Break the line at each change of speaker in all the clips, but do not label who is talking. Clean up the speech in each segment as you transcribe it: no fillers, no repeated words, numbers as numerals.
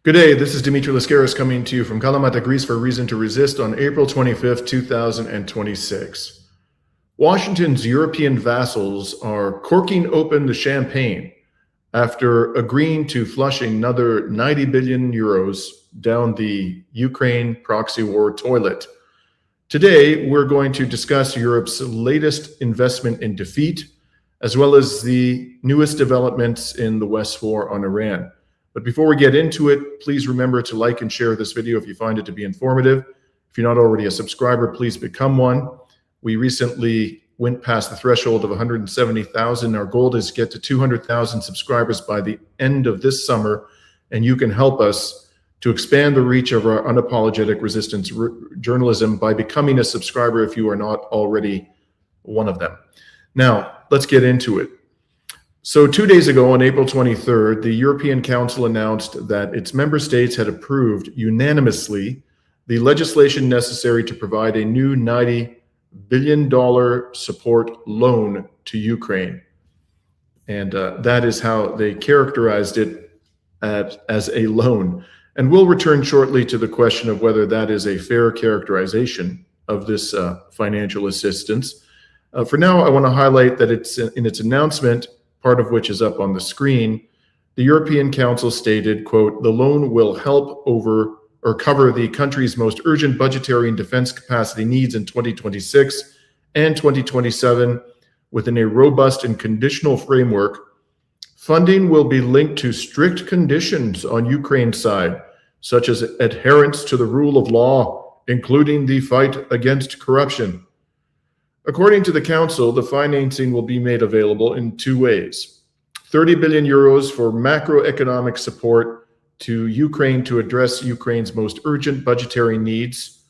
Good day, this is Dimitri Lascaris coming to you from Kalamata, Greece for Reason to Resist on April 25th, 2026. Washington's European vassals are corking open the champagne after agreeing to flushing another 90 billion euros down the Ukraine proxy war toilet. Today, we're going to discuss Europe's latest investment in defeat, as well as the newest developments in the West's war on Iran. But before we get into it, please remember to like and share this video if you find it to be informative. If you're not already a subscriber, please become one. We recently went past the threshold of 170,000. Our goal is to get to 200,000 subscribers by the end of this summer, and you can help us to expand the reach of our unapologetic resistance journalism by becoming a subscriber if you are not already one of them. Now, let's get into it. So 2 days ago, on April 23rd, the European Council announced that its member states had approved unanimously the legislation necessary to provide a new $90 billion support loan to Ukraine. And that is how they characterized it as a loan. And we'll return shortly to the question of whether that is a fair characterization of this financial assistance. For now, I want to highlight that it's in its announcement, part of which is up on the screen, the European Council stated, quote, "The loan will help cover the country's most urgent budgetary and defense capacity needs in 2026 and 2027 within a robust and conditional framework. Funding will be linked to strict conditions on Ukraine's side, such as adherence to the rule of law, including the fight against corruption." According to the Council, the financing will be made available in two ways. 30 billion euros for macroeconomic support to Ukraine to address Ukraine's most urgent budgetary needs.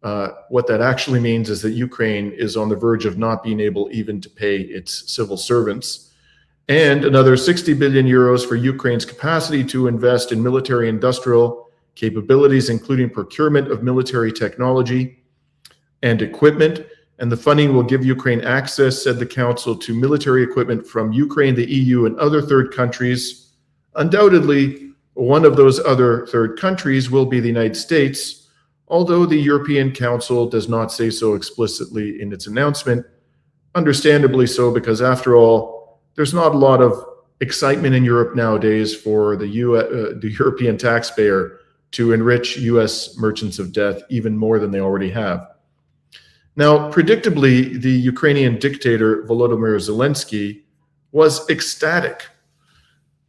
What that actually means is that Ukraine is on the verge of not being able even to pay its civil servants. And another 60 billion euros for Ukraine's capacity to invest in military industrial capabilities, including procurement of military technology and equipment. And the funding will give Ukraine access, said the Council, to military equipment from Ukraine, the EU, and other third countries. Undoubtedly, one of those other third countries will be the United States, although the European Council does not say so explicitly in its announcement. Understandably so, because after all, there's not a lot of excitement in Europe nowadays for the European taxpayer to enrich US merchants of death even more than they already have. Now, predictably, the Ukrainian dictator Volodymyr Zelensky was ecstatic.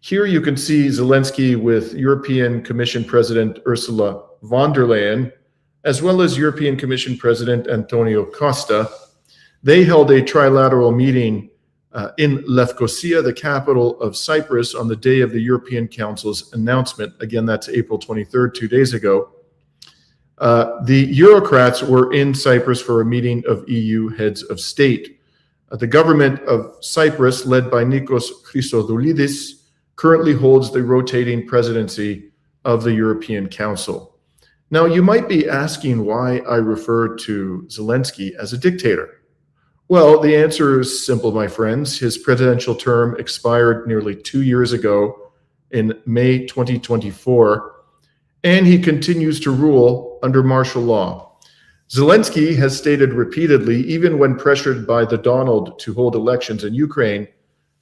Here you can see Zelensky with European Commission President Ursula von der Leyen, as well as European Commission President Antonio Costa. They held a trilateral meeting in Lefkosia, the capital of Cyprus, on the day of the European Council's announcement. Again, that's April 23rd, 2 days ago. The Eurocrats were in Cyprus for a meeting of EU heads of state. The government of Cyprus, led by Nikos Christodoulidis, currently holds the rotating presidency of the European Council. Now, you might be asking why I refer to Zelensky as a dictator. Well, the answer is simple, my friends. His presidential term expired nearly 2 years ago in May 2024. And he continues to rule under martial law. Zelensky has stated repeatedly, even when pressured by the Donald to hold elections in Ukraine,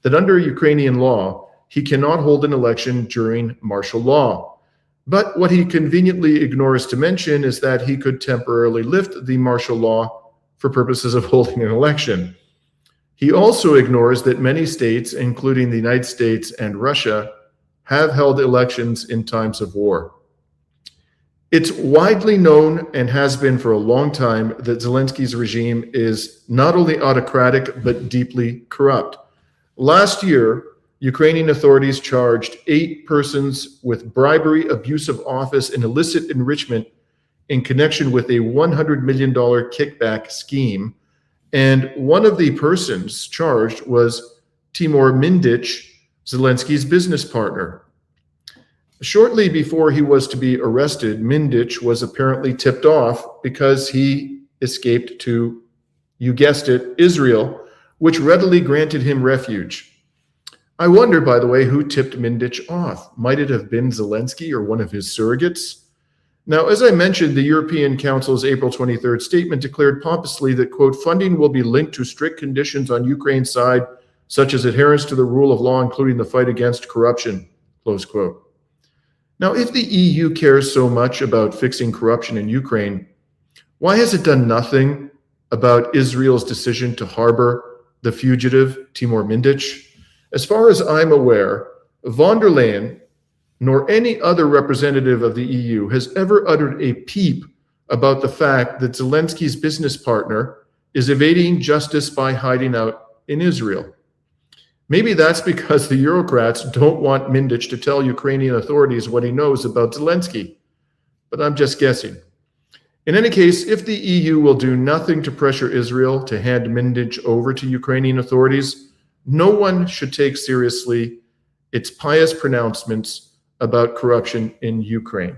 that under Ukrainian law, he cannot hold an election during martial law. But what he conveniently ignores to mention is that he could temporarily lift the martial law for purposes of holding an election. He also ignores that many states, including the United States and Russia, have held elections in times of war. It's widely known and has been for a long time that Zelensky's regime is not only autocratic, but deeply corrupt. Last year, Ukrainian authorities charged 8 persons with bribery, abuse of office, and illicit enrichment in connection with a $100 million kickback scheme. And one of the persons charged was Timur Mindich, Zelensky's business partner. Shortly before he was to be arrested, Mindich was apparently tipped off because he escaped to, you guessed it, Israel, which readily granted him refuge. I wonder, by the way, who tipped Mindich off. Might it have been Zelensky or one of his surrogates? Now, as I mentioned, the European Council's April 23rd statement declared pompously that, quote, funding will be linked to strict conditions on Ukraine's side, such as adherence to the rule of law, including the fight against corruption, close quote. Now, if the EU cares so much about fixing corruption in Ukraine, why has it done nothing about Israel's decision to harbor the fugitive Timur Mindich? As far as I'm aware, von der Leyen nor any other representative of the EU has ever uttered a peep about the fact that Zelensky's business partner is evading justice by hiding out in Israel. Maybe that's because the Eurocrats don't want Mindich to tell Ukrainian authorities what he knows about Zelensky, but I'm just guessing. In any case, if the EU will do nothing to pressure Israel to hand Mindich over to Ukrainian authorities, no one should take seriously its pious pronouncements about corruption in Ukraine.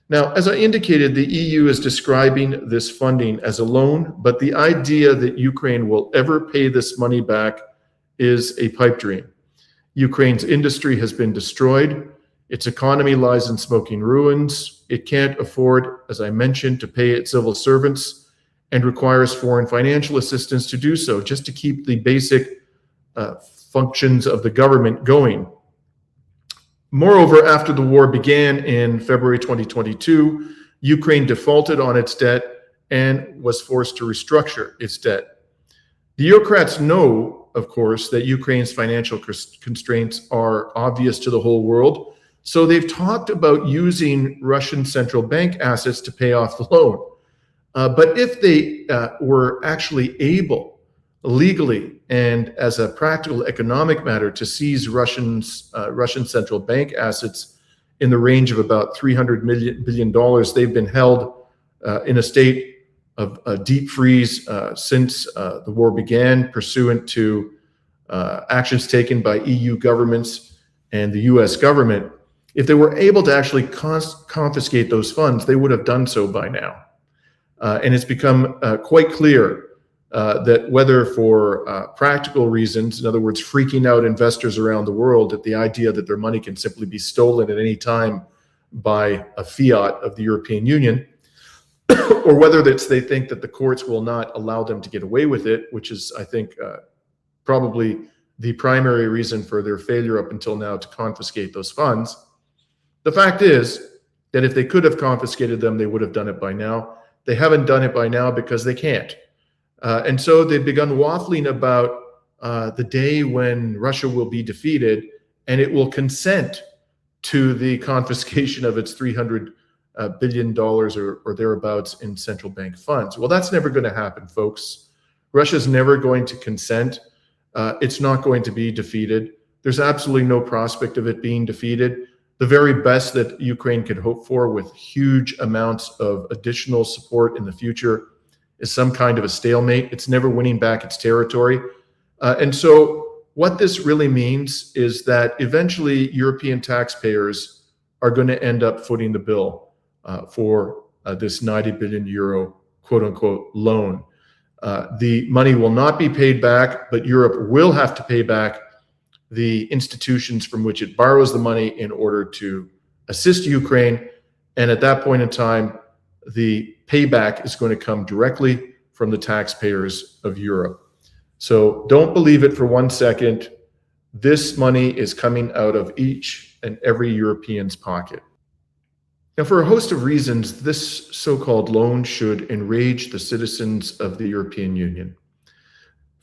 Now, as I indicated, the EU is describing this funding as a loan, but the idea that Ukraine will ever pay this money back is a pipe dream. Ukraine's industry has been destroyed. Its economy lies in smoking ruins. It can't afford, as I mentioned, to pay its civil servants and requires foreign financial assistance to do so, just to keep the basic functions of the government going. Moreover, after the war began in February 2022, Ukraine defaulted on its debt and was forced to restructure its debt. The Eurocrats know, of course, that Ukraine's financial constraints are obvious to the whole world, so they've talked about using Russian central bank assets to pay off the loan. But if they were actually able legally and as a practical economic matter to seize Russian central bank assets in the range of about $300 billion, they've been held in a state of a deep freeze since the war began, pursuant to actions taken by EU governments and the US government. If they were able to actually confiscate those funds, they would have done so by now. And it's become quite clear that whether for practical reasons, in other words, freaking out investors around the world at the idea that their money can simply be stolen at any time by a fiat of the European Union, or whether they think that the courts will not allow them to get away with it, which is, I think, probably the primary reason for their failure up until now to confiscate those funds. The fact is that if they could have confiscated them, they would have done it by now. They haven't done it by now because they can't. And so they've begun waffling about the day when Russia will be defeated and it will consent to the confiscation of its $300 billion or thereabouts in central bank funds. Well, that's never going to happen, folks. Russia's never going to consent. It's not going to be defeated. There's absolutely no prospect of it being defeated. The very best that Ukraine could hope for with huge amounts of additional support in the future is some kind of a stalemate. It's never winning back its territory. And so what this really means is that eventually European taxpayers are going to end up footing the bill for this 90 billion euro quote unquote loan. The money will not be paid back, but Europe will have to pay back the institutions from which it borrows the money in order to assist Ukraine. And at that point in time, the payback is going to come directly from the taxpayers of Europe. So don't believe it for 1 second. This money is coming out of each and every European's pocket. Now, for a host of reasons, this so-called loan should enrage the citizens of the European Union.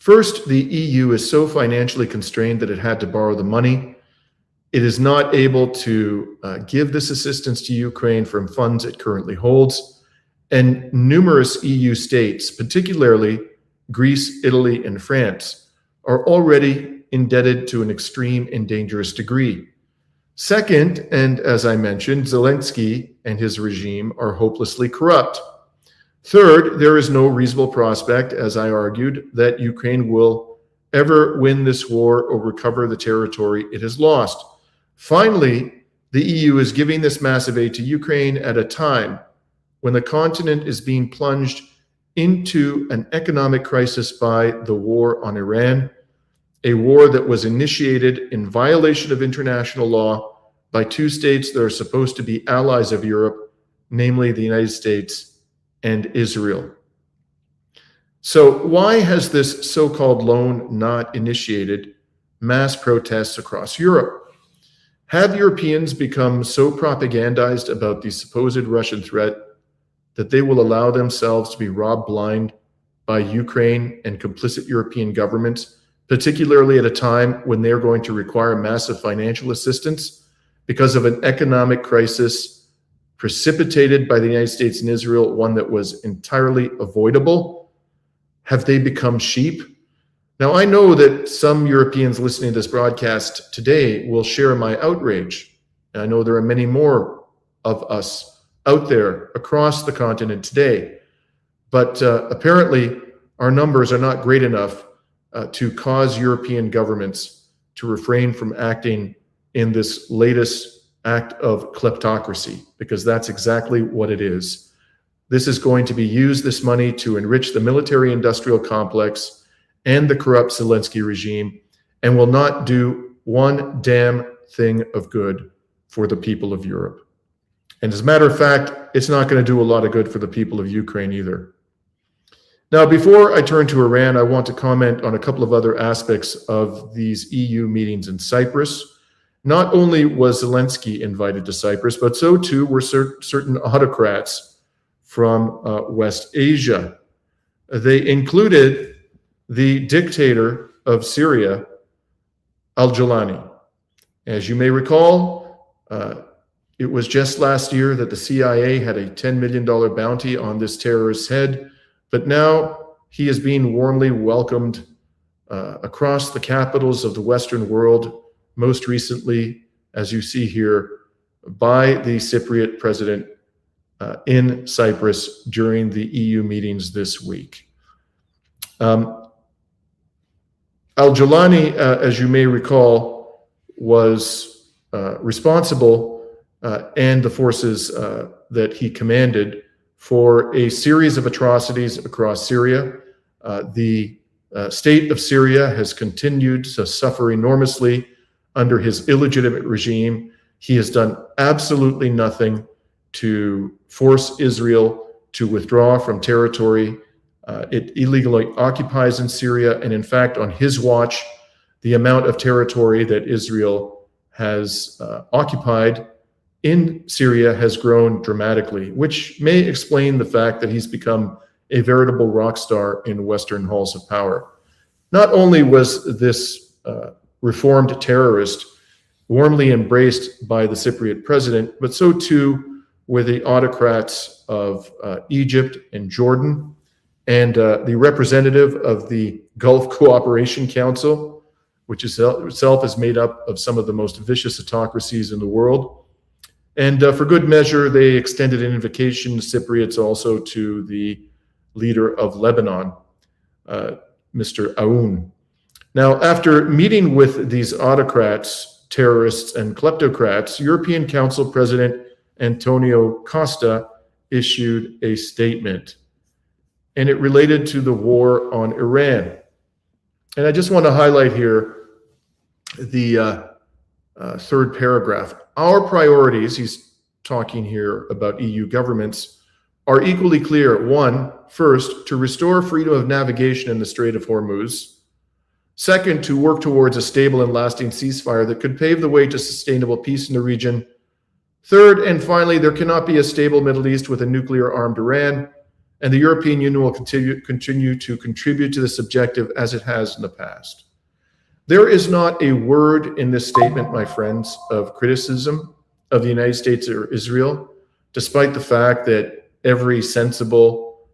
First, the EU is so financially constrained that it had to borrow the money. It is not able to give this assistance to Ukraine from funds it currently holds. And numerous EU states, particularly Greece, Italy, and France, are already indebted to an extreme and dangerous degree. Second, and as I mentioned, Zelensky and his regime are hopelessly corrupt. Third, there is no reasonable prospect, as I argued, that Ukraine will ever win this war or recover the territory it has lost. Finally, the EU is giving this massive aid to Ukraine at a time when the continent is being plunged into an economic crisis by the war on Iran. a war that was initiated in violation of international law by two states that are supposed to be allies of Europe, namely the United States and Israel. So why has this so-called loan not initiated mass protests across Europe? Have Europeans become so propagandized about the supposed Russian threat that they will allow themselves to be robbed blind by Ukraine and complicit European governments, particularly at a time when they're going to require massive financial assistance because of an economic crisis precipitated by the United States and Israel, one that was entirely avoidable? Have they become sheep? Now, I know that some Europeans listening to this broadcast today will share my outrage. And I know there are many more of us out there across the continent today. But apparently, our numbers are not great enough to cause European governments to refrain from acting in this latest act of kleptocracy, because that's exactly what it is. This is going to be used, this money, to enrich the military-industrial complex and the corrupt Zelensky regime, and will not do one damn thing of good for the people of Europe. And as a matter of fact, it's not going to do a lot of good for the people of Ukraine either. Now, before I turn to Iran, I want to comment on a couple of other aspects of these EU meetings in Cyprus. Not only was Zelensky invited to Cyprus, but so too were certain autocrats from West Asia. They included the dictator of Syria, al-Jilani. As you may recall, it was just last year that the CIA had a $10 million bounty on this terrorist's head, but now he is being warmly welcomed across the capitals of the Western world, most recently, as you see here, by the Cypriot president in Cyprus during the EU meetings this week. Al-Jilani, as you may recall, was responsible and the forces that he commanded for a series of atrocities across Syria. The state of Syria has continued to suffer enormously under his illegitimate regime. He has done absolutely nothing to force Israel to withdraw from territory it illegally occupies in Syria. And in fact, on his watch, the amount of territory that Israel has occupied in Syria has grown dramatically, which may explain the fact that he's become a veritable rock star in Western halls of power. Not only was this reformed terrorist warmly embraced by the Cypriot president, but so too were the autocrats of Egypt and Jordan, and the representative of the Gulf Cooperation Council, which itself is made up of some of the most vicious autocracies in the world. And for good measure, they extended an invitation to Cypriots also to the leader of Lebanon, Mr. Aoun. Now, after meeting with these autocrats, terrorists, and kleptocrats, European Council President Antonio Costa issued a statement, and it related to the war on Iran. And I just want to highlight here the third paragraph. Our priorities, he's talking here about EU governments, are equally clear. One, first, to restore freedom of navigation in the Strait of Hormuz. Second, to work towards a stable and lasting ceasefire that could pave the way to sustainable peace in the region. Third, and finally, there cannot be a stable Middle East with a nuclear-armed Iran, and the European Union will continue to contribute to this objective as it has in the past. There is not a word in this statement, my friends, of criticism of the United States or Israel, despite the fact that every sensible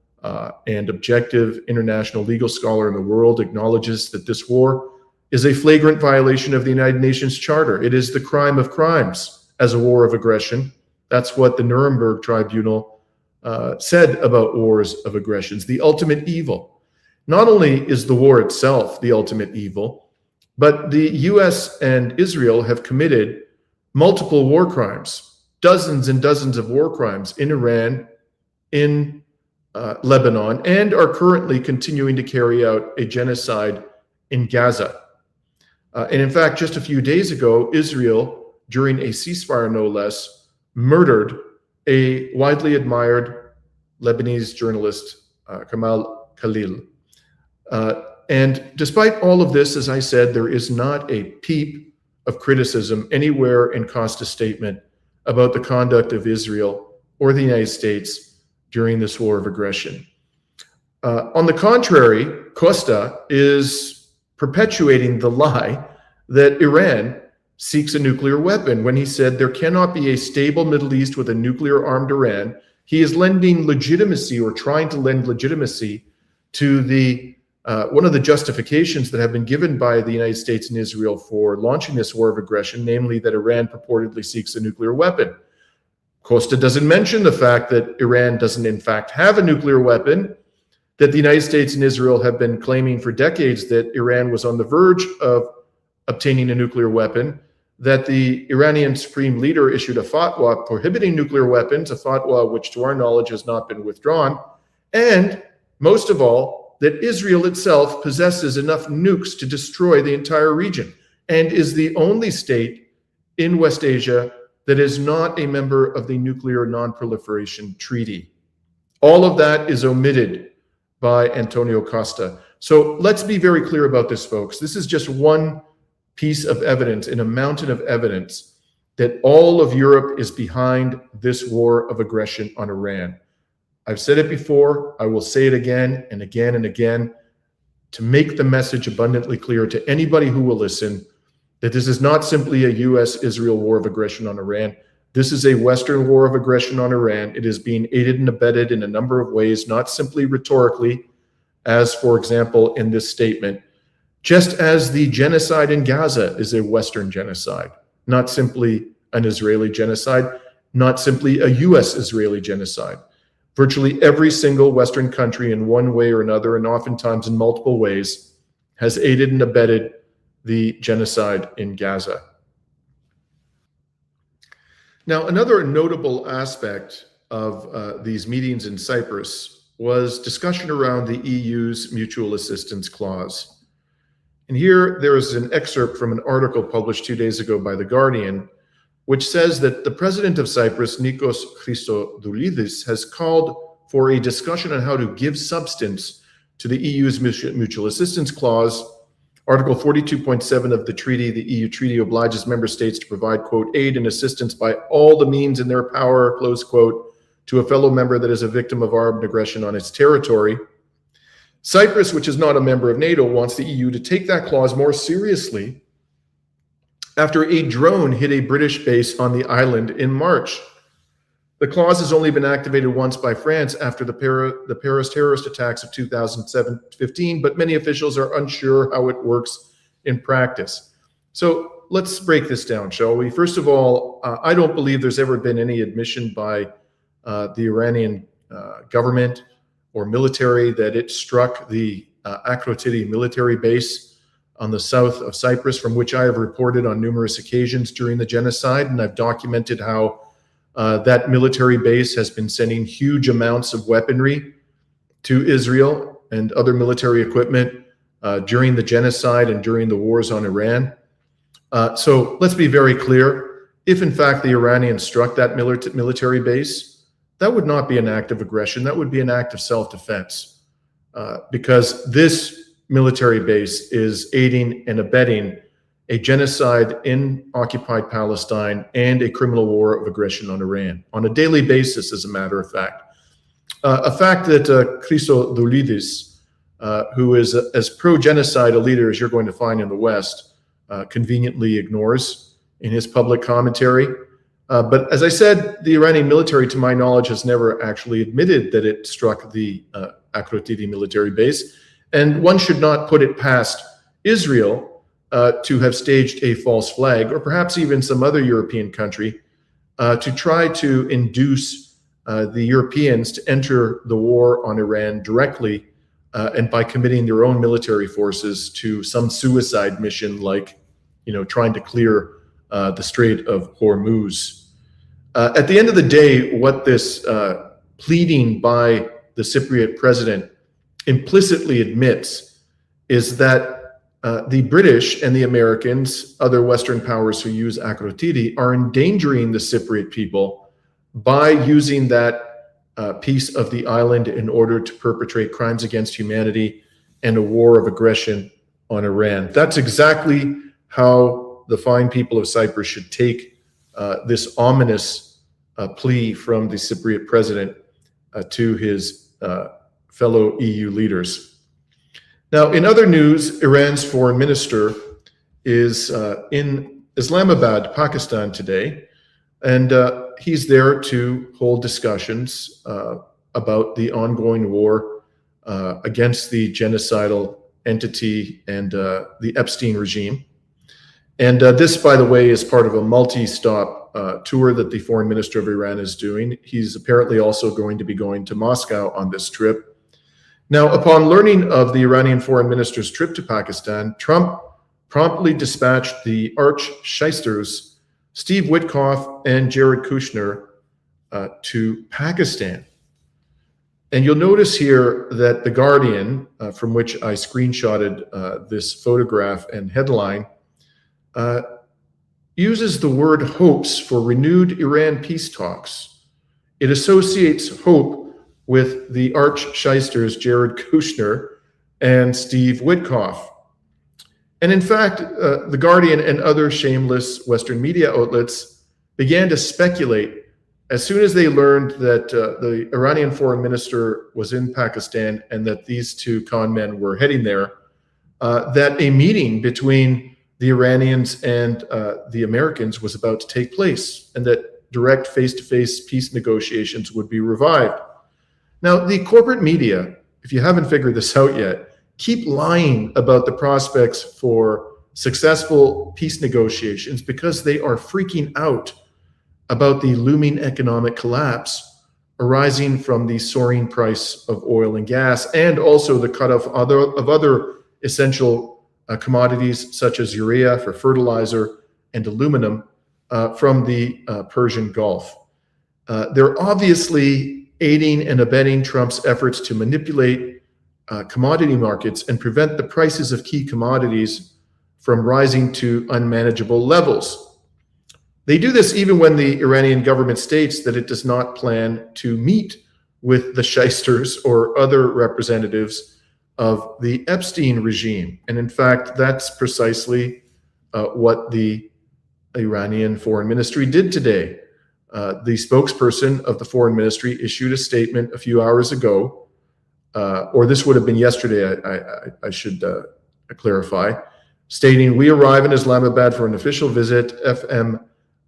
and objective international legal scholar in the world acknowledges that this war is a flagrant violation of the United Nations Charter. It is the crime of crimes as a war of aggression. That's what the Nuremberg Tribunal said about wars of aggressions, the ultimate evil. Not only is the war itself the ultimate evil, but the US and Israel have committed multiple war crimes, dozens and dozens of war crimes in Iran, in Lebanon, and are currently continuing to carry out a genocide in Gaza. And in fact, just a few days ago, Israel, during a ceasefire no less, murdered a widely admired Lebanese journalist, Kamal Khalil. And despite all of this, as I said, there is not a peep of criticism anywhere in Costa's statement about the conduct of Israel or the United States during this war of aggression. On the contrary, Costa is perpetuating the lie that Iran seeks a nuclear weapon. When he said there cannot be a stable Middle East with a nuclear-armed Iran, he is lending legitimacy, or trying to lend legitimacy, to the one of the justifications that have been given by the United States and Israel for launching this war of aggression, namely that Iran purportedly seeks a nuclear weapon. Costa doesn't mention the fact that Iran doesn't in fact have a nuclear weapon, that the United States and Israel have been claiming for decades that Iran was on the verge of obtaining a nuclear weapon, that the Iranian supreme leader issued a fatwa prohibiting nuclear weapons, a fatwa which to our knowledge has not been withdrawn, and most of all, that Israel itself possesses enough nukes to destroy the entire region and is the only state in West Asia that is not a member of the Nuclear Non-Proliferation Treaty. All of that is omitted by Antonio Costa. So let's be very clear about this, folks. This is just one piece of evidence in a mountain of evidence that all of Europe is behind this war of aggression on Iran. I've said it before, I will say it again and again and again to make the message abundantly clear to anybody who will listen that this is not simply a US-Israel war of aggression on Iran. This is a Western war of aggression on Iran. It is being aided and abetted in a number of ways, not simply rhetorically, as, for example, in this statement, just as the genocide in Gaza is a Western genocide, not simply an Israeli genocide, not simply a US-Israeli genocide. Virtually every single Western country in one way or another, and oftentimes in multiple ways, has aided and abetted the genocide in Gaza. Now, another notable aspect of these meetings in Cyprus was discussion around the EU's mutual assistance clause. And here there is an excerpt from an article published 2 days ago by The Guardian, which says that the president of Cyprus, Nikos Christodoulidis, has called for a discussion on how to give substance to the EU's mutual assistance clause. Article 42.7 of the treaty, the EU treaty, obliges member states to provide, quote, aid and assistance by all the means in their power, close quote, to a fellow member that is a victim of armed aggression on its territory. Cyprus, which is not a member of NATO, wants the EU to take that clause more seriously after a drone hit a British base on the island in March. The clause has only been activated once by France after the Paris terrorist attacks of 2015, but many officials are unsure how it works in practice. So let's break this down, shall we? First of all, I don't believe there's ever been any admission by the Iranian government or military that it struck the Akrotiri military base on the south of Cyprus, from which I have reported on numerous occasions during the genocide, and I've documented how that military base has been sending huge amounts of weaponry to Israel and other military equipment during the genocide and during the wars on Iran. So let's be very clear. If in fact the Iranians struck that military base, that would not be an act of aggression. That would be an act of self-defense, because this military base is aiding and abetting a genocide in occupied Palestine and a criminal war of aggression on Iran on a daily basis, as a matter of fact. A fact that Christodoulidis, who is as pro-genocide a leader as you're going to find in the West, conveniently ignores in his public commentary. But as I said, the Iranian military, to my knowledge, has never actually admitted that it struck the Akrotiri military base. And one should not put it past Israel to have staged a false flag, or perhaps even some other European country, to try to induce the Europeans to enter the war on Iran directly and by committing their own military forces to some suicide mission, like, trying to clear the Strait of Hormuz. At the end of the day, what this pleading by the Cypriot president implicitly admits is that the British and the Americans, other Western powers who use akrotiri, are endangering the Cypriot people by using that piece of the island in order to perpetrate crimes against humanity and a war of aggression on Iran. That's exactly how the fine people of Cyprus should take this ominous plea from the Cypriot president to his fellow EU leaders. Now, in other news, Iran's foreign minister is in Islamabad, Pakistan today, and he's there to hold discussions about the ongoing war against the genocidal entity and the Epstein regime. And this, by the way, is part of a multi-stop tour that the foreign minister of Iran is doing. He's apparently also going to be going to Moscow on this trip. Now, upon learning of the Iranian foreign minister's trip to Pakistan, Trump promptly dispatched the arch-shysters Steve Witkoff and Jared Kushner to Pakistan. And you'll notice here that The Guardian, from which I screenshotted this photograph and headline, uses the word hopes for renewed Iran peace talks. It associates hope with the arch-shysters Jared Kushner and Steve Witkoff. And in fact, The Guardian and other shameless Western media outlets began to speculate as soon as they learned that the Iranian foreign minister was in Pakistan and that these two con men were heading there, that a meeting between the Iranians and the Americans was about to take place, and that direct face-to-face peace negotiations would be revived. Now, the corporate media, if you haven't figured this out yet, keep lying about the prospects for successful peace negotiations because they are freaking out about the looming economic collapse arising from the soaring price of oil and gas, and also the cutoff of other essential commodities such as urea for fertilizer and aluminum from the Persian Gulf. They're obviously aiding and abetting Trump's efforts to manipulate commodity markets and prevent the prices of key commodities from rising to unmanageable levels. They do this even when the Iranian government states that it does not plan to meet with the shysters or other representatives of the Epstein regime. And in fact, that's precisely what the Iranian foreign ministry did today. The spokesperson of the foreign ministry issued a statement a few hours ago, or this would have been yesterday, I should clarify, stating, "We arrive in Islamabad for an official visit. FM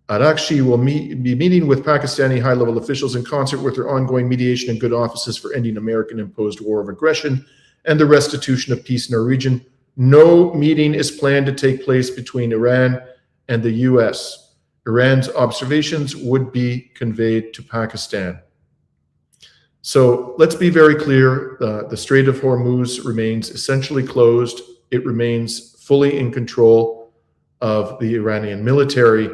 Arakshi will be meeting with Pakistani high-level officials in concert with their ongoing mediation and good offices for ending American-imposed war of aggression and the restitution of peace in our region. No meeting is planned to take place between Iran and the U.S. Iran's observations would be conveyed to Pakistan." So let's be very clear. The Strait of Hormuz remains essentially closed. It remains fully in control of the Iranian military.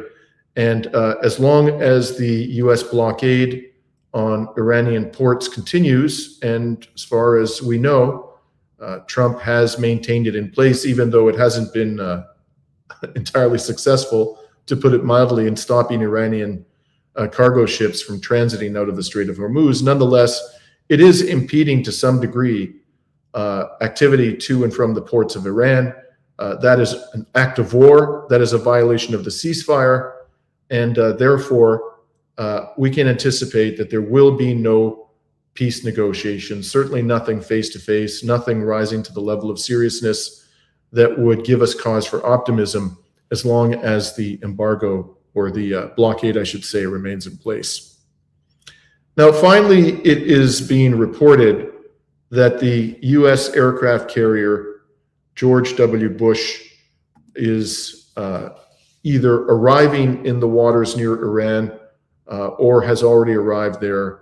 And as long as the U.S. blockade on Iranian ports continues, and as far as we know, Trump has maintained it in place, even though it hasn't been entirely successful, to put it mildly, in stopping Iranian cargo ships from transiting out of the Strait of Hormuz. Nonetheless, it is impeding to some degree activity to and from the ports of Iran. That is an act of war. That is a violation of the ceasefire. And therefore, we can anticipate that there will be no peace negotiations, certainly nothing face-to-face, nothing rising to the level of seriousness that would give us cause for optimism as long as the embargo, or the blockade, I should say, remains in place. Now, finally, it is being reported that the U.S. aircraft carrier George W. Bush is either arriving in the waters near Iran or has already arrived there.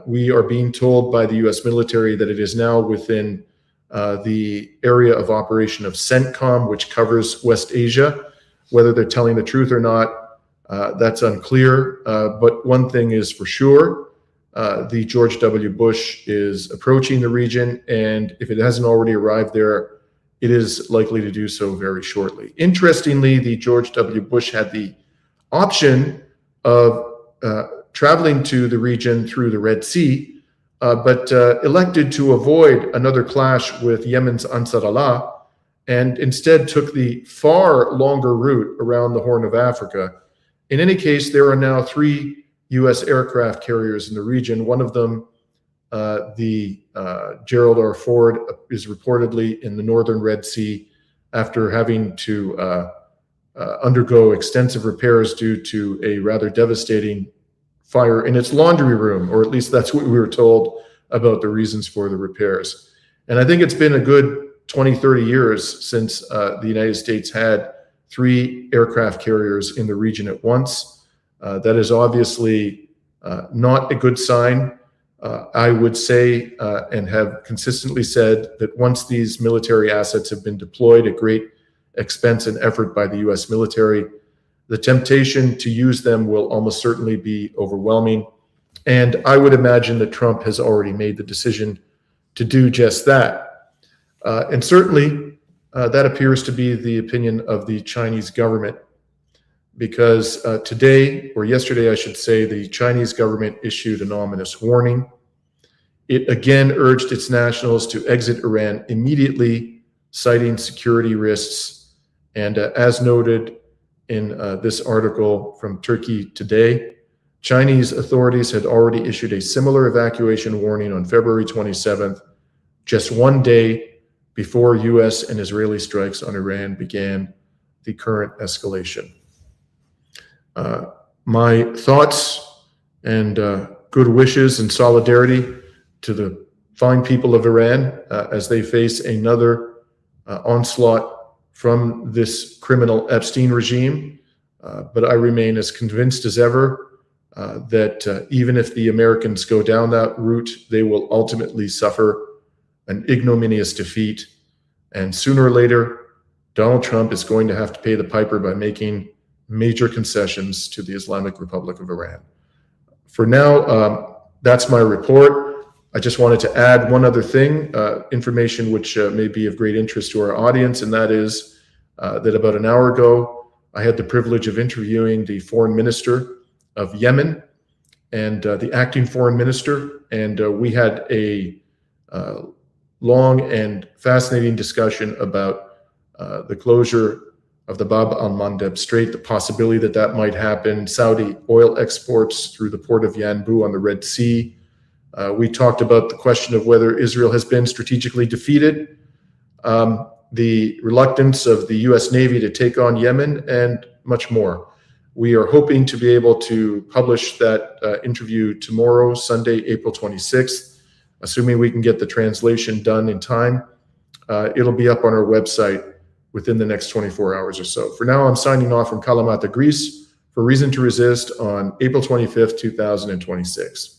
We are being told by the U.S. military that it is now within the area of operation of CENTCOM, which covers West Asia. Whether they're telling the truth or not, that's unclear. But one thing is for sure, the George W. Bush is approaching the region, and if it hasn't already arrived there, it is likely to do so very shortly. Interestingly, the George W. Bush had the option of traveling to the region through the Red Sea, but elected to avoid another clash with Yemen's Ansar Allah, and instead took the far longer route around the Horn of Africa. In any case, there are now 3 U.S. aircraft carriers in the region. One of them, the Gerald R. Ford, is reportedly in the northern Red Sea after having to undergo extensive repairs due to a rather devastating fire in its laundry room, or at least that's what we were told about the reasons for the repairs. And I think it's been a good 20, 30 years since the United States had 3 aircraft carriers in the region at once. That is obviously not a good sign. I would say and have consistently said that once these military assets have been deployed at great expense and effort by the US military, the temptation to use them will almost certainly be overwhelming. And I would imagine that Trump has already made the decision to do just that. And certainly that appears to be the opinion of the Chinese government, because today, or yesterday I should say, the Chinese government issued an ominous warning. It again urged its nationals to exit Iran immediately, citing security risks. And as noted in this article from Turkey Today, Chinese authorities had already issued a similar evacuation warning on February 27th, just one day before US and Israeli strikes on Iran began the current escalation. My thoughts and good wishes and solidarity to the fine people of Iran as they face another onslaught from this criminal Epstein regime. But I remain as convinced as ever that even if the Americans go down that route, they will ultimately suffer an ignominious defeat. And sooner or later, Donald Trump is going to have to pay the piper by making major concessions to the Islamic Republic of Iran. For now, that's my report. I just wanted to add one other thing, information which may be of great interest to our audience, and that is that about an hour ago, I had the privilege of interviewing the foreign minister of Yemen and the acting foreign minister, and we had a long and fascinating discussion about the closure of the Bab al-Mandeb Strait, the possibility that that might happen, Saudi oil exports through the port of Yanbu on the Red Sea. We talked about the question of whether Israel has been strategically defeated, the reluctance of the US Navy to take on Yemen, and much more. We are hoping to be able to publish that interview tomorrow, Sunday, April 26th. Assuming we can get the translation done in time, it'll be up on our website within the next 24 hours or so. For now, I'm signing off from Kalamata, Greece, for Reason to Resist on April 25th, 2026.